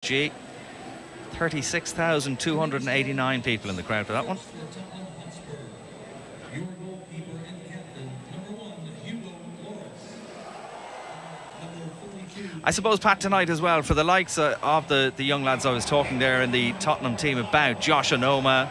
Gee, 36,289 people in the crowd for that one. I suppose, Pat, tonight as well, for the likes of the young lads I was talking there in the Tottenham team about, Josh Onoma,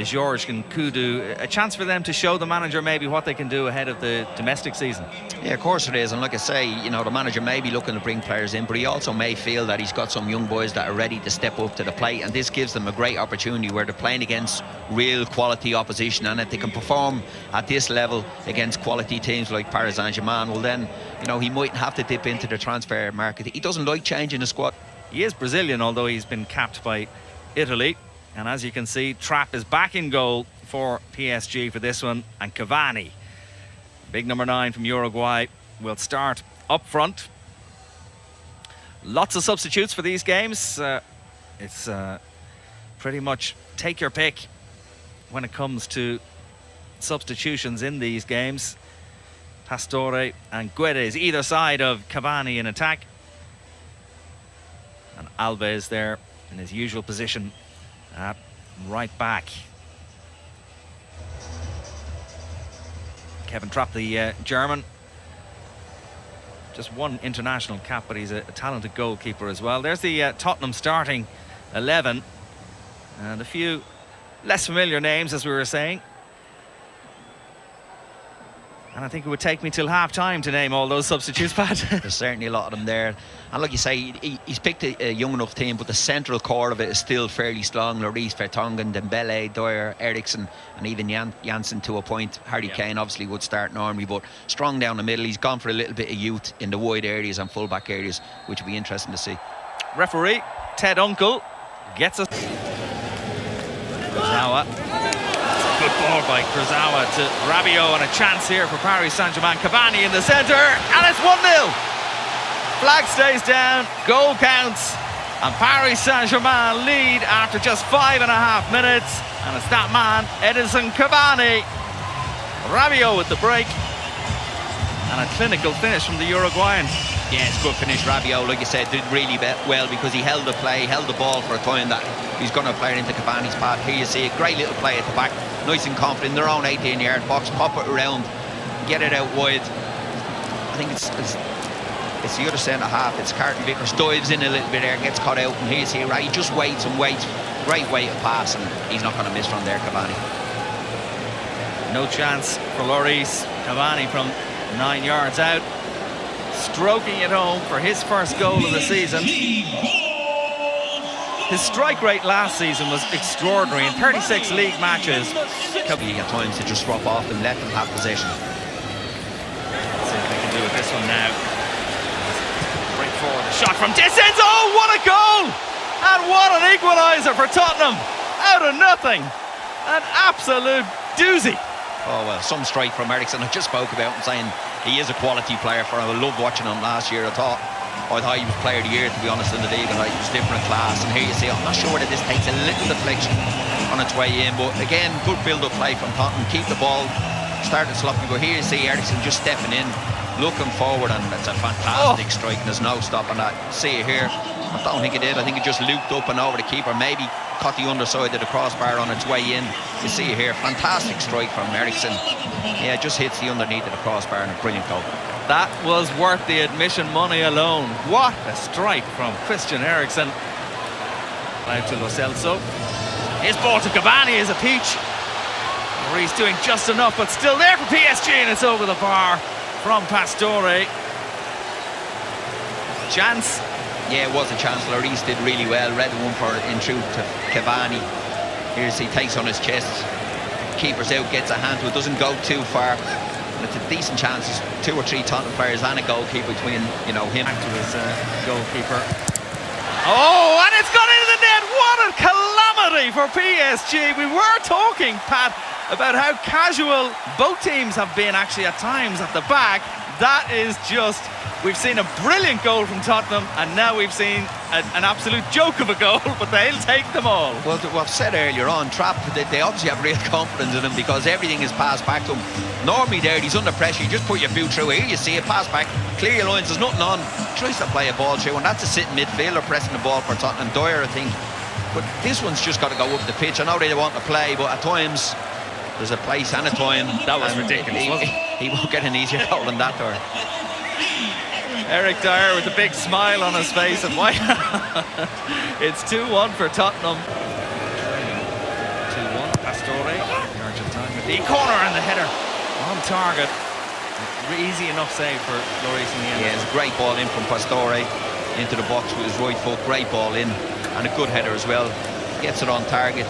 George and Kudu, a chance for them to show the manager maybe what they can do ahead of the domestic season. Yeah, of course it is. And like I say, you know, the manager may be looking to bring players in, but he also may feel that he's got some young boys that are ready to step up to the plate, and this gives them a great opportunity where they're playing against real quality opposition, and if they can perform at this level against quality teams like Paris Saint-Germain, well then, you know, he might have to dip into the transfer market. He doesn't like changing the squad. He is Brazilian, although he's been capped by Italy. And as you can see, Trapp is back in goal for PSG for this one. And Cavani, big number 9 from Uruguay, will start up front. Lots of substitutes for these games. It's pretty much take your pick when it comes to substitutions in these games. Pastore and Guedes either side of Cavani in attack. And Alves there in his usual position at right back. Kevin Trapp, the German. Just one international cap, but he's a talented goalkeeper as well. There's the Tottenham starting 11. And a few less familiar names, as we were saying. And I think it would take me till half-time to name all those substitutes, Pat. There's certainly a lot of them there. And like you say, he's picked a young enough team, but the central core of it is still fairly strong. Lloris, Vertonghen, Dembele, Dyer, Eriksen, and even Janssen to a point. Harry Kane obviously would start normally, but strong down the middle. He's gone for a little bit of youth in the wide areas and full-back areas, which will be interesting to see. Referee, Ted Uncle, gets us. Kurzawa. Good ball by Kurzawa to Rabiot, and a chance here for Paris Saint-Germain. Cavani in the centre, and it's 1-0. Flag stays down, goal counts, and Paris Saint-Germain lead after just 5.5 minutes. And it's that man, Edinson Cavani. Rabiot with the break, and a clinical finish from the Uruguayan. Yeah, it's a good finish. Rabiot, like you said, did really well because he held the play, held the ball for a time that he's going to play it into Cavani's path. Here you see a great little play at the back, nice and confident in their own 18-yard box, pop it around, get it out wide. I think it's the other centre half. It's Carlton Vickers, dives in a little bit there, gets caught out, and here's here, right? He just waits and waits. Great way to pass, and he's not going to miss from there, Cavani. No chance for Lloris. Cavani from 9 yards out, stroking it home for his first goal of the season. His strike rate last season was extraordinary in 36 league matches. At times to just drop off and let them have possession. Let's see if they can do with this one now. Break forward, a shot from distance. Oh, what a goal! And what an equaliser for Tottenham. Out of nothing. An absolute doozy. Oh, well, some strike from Eriksen. I just spoke about him saying he is a quality player for him. I loved watching him last year. I thought he was player of the year, to be honest, in the league, and he was different class. And here you see, I'm not sure whether this takes a little deflection on its way in, but again, good build-up play from Tottenham. Keep the ball, started sloppy, but here you see Eriksen just stepping in, looking forward, and it's a fantastic strike, and there's no stopping that. See it here. I don't think it did. I think it just looped up and over the keeper, maybe caught the underside of the crossbar on its way in. You see it here, fantastic strike from Eriksen. Yeah, just hits the underneath of the crossbar, and a brilliant goal. That was worth the admission money alone. What a strike from Christian Eriksen. Out to Lo Celso. His ball to Cavani is a peach. He's doing just enough, but still there for PSG, and it's over the bar from Pastore. Chance. Yeah, it was a chance. Lloris did really well. Read one for in through to Cavani. Here's he takes on his chest. Keeper's out, gets a hand to it, doesn't go too far. And it's a decent chance. There's 2 or 3 Tottenham players and a goalkeeper between, you know, him. Back to his goalkeeper. Oh, and it's gone into the net. What a calamity for PSG. We were talking, Pat, about how casual both teams have been actually at times at the back. That is just We've seen a brilliant goal from Tottenham, and now we've seen an absolute joke of a goal, but they'll take them all. Well, what I've said earlier on, Trapp, they obviously have real confidence in him because everything is passed back to him. Normally there, he's under pressure, you just put your boot through. Here you see it, pass back, clear your lines, there's nothing on. Tries to play a ball through, and that's a sitting midfielder pressing the ball for Tottenham. Dyer, I think. But this one's just got to go up the pitch. I know they want to play, but at times there's a place and a time. That was ridiculous, wasn't it? He won't get an easier goal than that, Dyer. Eric Dyer with a big smile on his face, and why? It's 2-1 for Tottenham. 2-1, Pastore, the Argentine with the corner and the header on target. Easy enough save for Lloris in the end. Yeah, it's a great ball in from Pastore into the box with his right foot. Great ball in, and a good header as well. Gets it on target.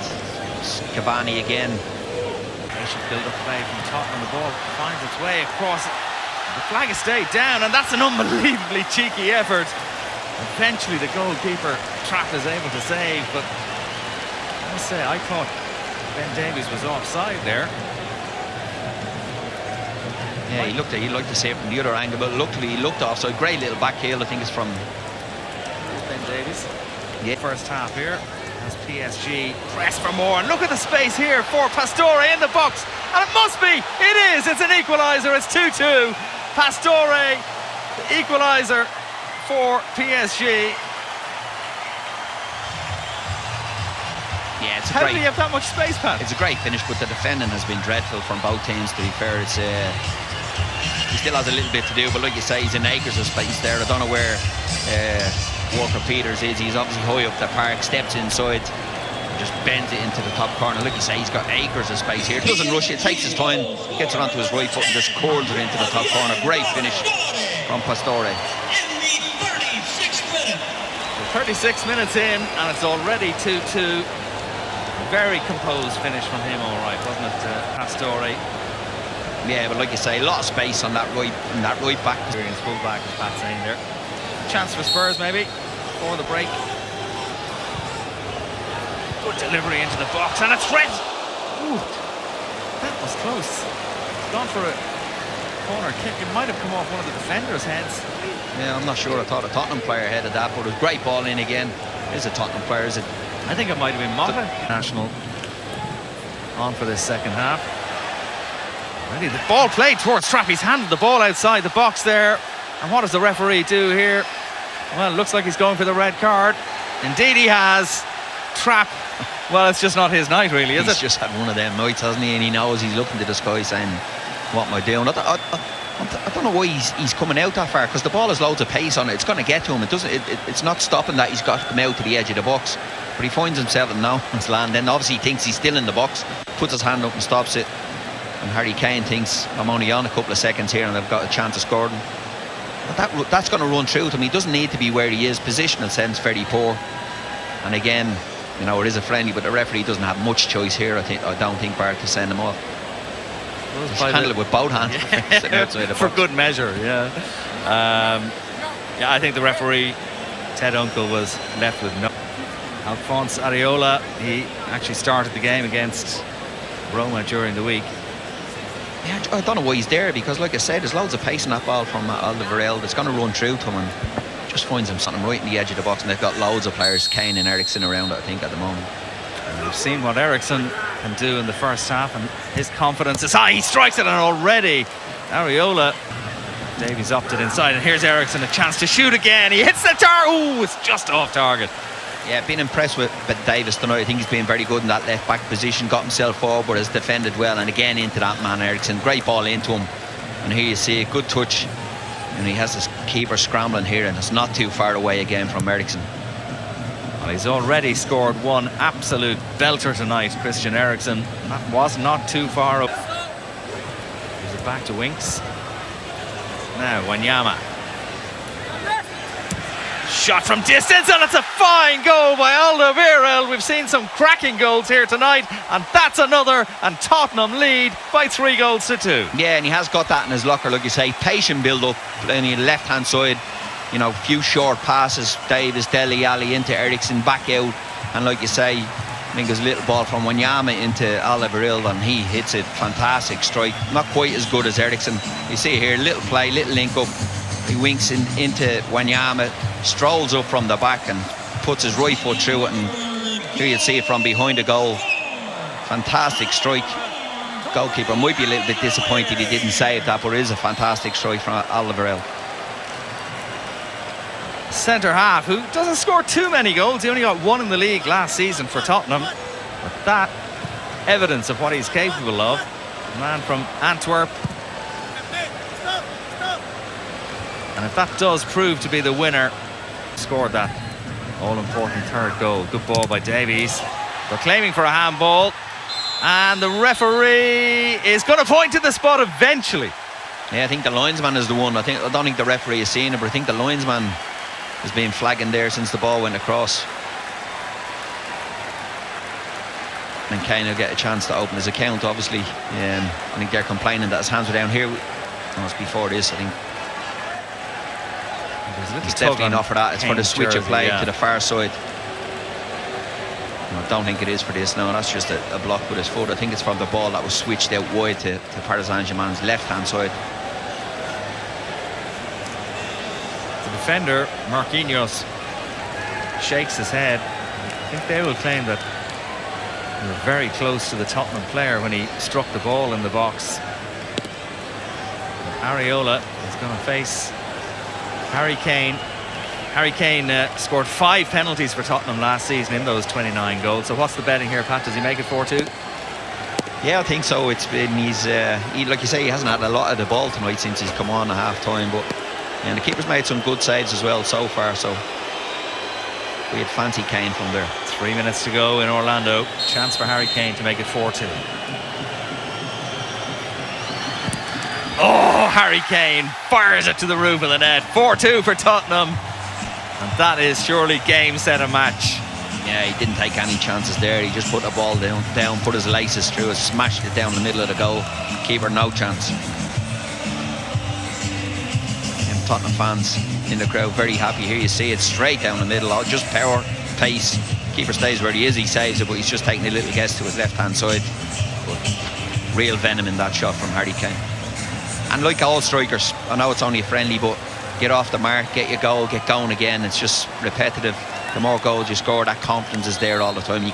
It's Cavani again. They should build up play from Tottenham. The ball finds its way across. The flag has stayed down, and that's an unbelievably cheeky effort. Eventually the goalkeeper Trapp is able to save, but I must say, I thought Ben Davies was offside there. Yeah, he liked to save it from the other angle, but luckily he looked offside. Great little back heel, I think it's from Ben Davies. Yeah. First half here as PSG press for more, and look at the space here for Pastore in the box, and it must be, it is, it's an equaliser. It's 2-2. Pastore, the equaliser for PSG. Yeah, it's How did he have that much space, Pat? It's a great finish, but the defending has been dreadful from both teams, to be fair. It's he still has a little bit to do, but like you say, he's in acres of space there. I don't know where Walker Peters is. He's obviously high up the park, steps inside, just bends it into the top corner. Like you say, he's got acres of space here. Doesn't rush it, takes his time, gets it onto his right foot and just curls it into the top corner. Great finish from Pastore. 36 minutes in, and it's already 2-2. Very composed finish from him, all right, wasn't it, Pastore? Yeah, but like you say, a lot of space on that right back. Experienced full-back, as Pat's saying there. Chance for Spurs, maybe, for the break. Good delivery into the box, and it's Fred. Ooh, that was close. Gone for a corner kick. It might have come off one of the defenders' heads. Yeah, I'm not sure. I thought a Tottenham player headed that, but it was a great ball in again. Is a Tottenham player, is it? I think it might have been Mata. National on for this second half. Ready, the ball played towards Trapp. He's handed the ball outside the box there. And what does the referee do here? Well, it looks like he's going for the red card. Indeed he has. Trapp, well, it's just not his night, really, is it? He's just had one of them nights, hasn't he? And he knows he's looking to the sky saying, what am I doing? I don't know why he's coming out that far, because the ball has loads of pace on it. It's going to get to him. It's not stopping that. He's got to come out to the edge of the box. But he finds himself in no man's land. Then obviously he thinks he's still in the box, puts his hand up and stops it. And Harry Kane thinks, I'm only on a couple of seconds here and I've got a chance of scoring. But that's going to run through to him. He doesn't need to be where he is. Positional sense very poor. And again, you know, it is a friendly, but the referee doesn't have much choice here. I don't think, Bart, to send him off. Just handle it with both hands. Yeah. For good measure, yeah. Yeah, I think the referee, Ted Uncle, was left with no. Alphonse Areola, he actually started the game against Roma during the week. Yeah, I don't know why he's there, because like I said, there's loads of pace in that ball from Alderweireld. It's going to run through to him and just finds him something right in the edge of the box, and they've got loads of players, Kane and Eriksen, around it, I think, at the moment. And we've seen what Eriksen can do in the first half, and his confidence is high. He strikes it, and already Areola, Davies opted inside, and here's Eriksen, a chance to shoot again. He hits the target. Ooh, it's just off target. Yeah, been impressed with Davies tonight. I think he's been very good in that left back position, got himself forward, has defended well, and again into that man Eriksen. Great ball into him, and here you see a good touch, and he has his keeper scrambling here, and it's not too far away again from Eriksen. Well, he's already scored one absolute belter tonight, Christian Eriksen. That was not too far up. Here's it back to Winks. Now Wanyama. Shot from distance, and it's a fine goal by Alderweireld. We've seen some cracking goals here tonight, and that's another, and Tottenham lead by 3-2. Yeah, and he has got that in his locker, like you say. Patient build-up on the left-hand side. You know, few short passes, Davies, Dele Alli into Eriksen, back out, and like you say, I think there's a little ball from Wanyama into Alderweireld, and he hits it. Fantastic strike. Not quite as good as Eriksen. You see here, little play, little link up. He He winks into Wanyama, strolls up from the back and puts his right foot through it, and here you see it from behind the goal. Fantastic strike. Goalkeeper might be a little bit disappointed he didn't save that, but it is a fantastic strike from Alderweireld. Centre half, who doesn't score too many goals. He only got one in the league last season for Tottenham. But that evidence of what he's capable of. A man from Antwerp. And if that does prove to be the winner, scored that all-important third goal. Good ball by Davies. They're claiming for a handball. And the referee is going to point to the spot eventually. Yeah, I think the linesman is the one. I don't think the referee has seen it, but I think the linesman has been flagging there since the ball went across. And Kane will get a chance to open his account, obviously. I think they're complaining that his hands were down here. No, it's before this, I think. He's definitely not for that. It's for the switch of play to the far side. No, I don't think it is for this. No, that's just a block with his foot. I think it's from the ball that was switched out wide to Paris Saint-Germain's left-hand side. The defender, Marquinhos, shakes his head. I think they will claim that they were very close to the Tottenham player when he struck the ball in the box. Areola is going to face Harry Kane. Harry Kane scored 5 penalties for Tottenham last season in those 29 goals. So what's the betting here, Pat? Does he make it 4-2? Yeah, I think so. It's been like you say, he hasn't had a lot of the ball tonight since he's come on at half-time, but the keeper's made some good saves as well so far, so we'd fancy Kane from there. 3 minutes to go in Orlando. Chance for Harry Kane to make it 4-2. Oh, Harry Kane fires it to the roof of the net. 4-2 for Tottenham. And that is surely game, set and match. Yeah, he didn't take any chances there. He just put the ball down, put his laces through it, smashed it down the middle of the goal. Keeper, no chance. And Tottenham fans in the crowd very happy. Here you see it straight down the middle. Just power, pace. Keeper stays where he is. He saves it, but he's just taking a little guess to his left-hand side. But real venom in that shot from Harry Kane. And like all strikers, I know it's only a friendly, but get off the mark, get your goal, get going again. It's just repetitive. The more goals you score, that confidence is there all the time.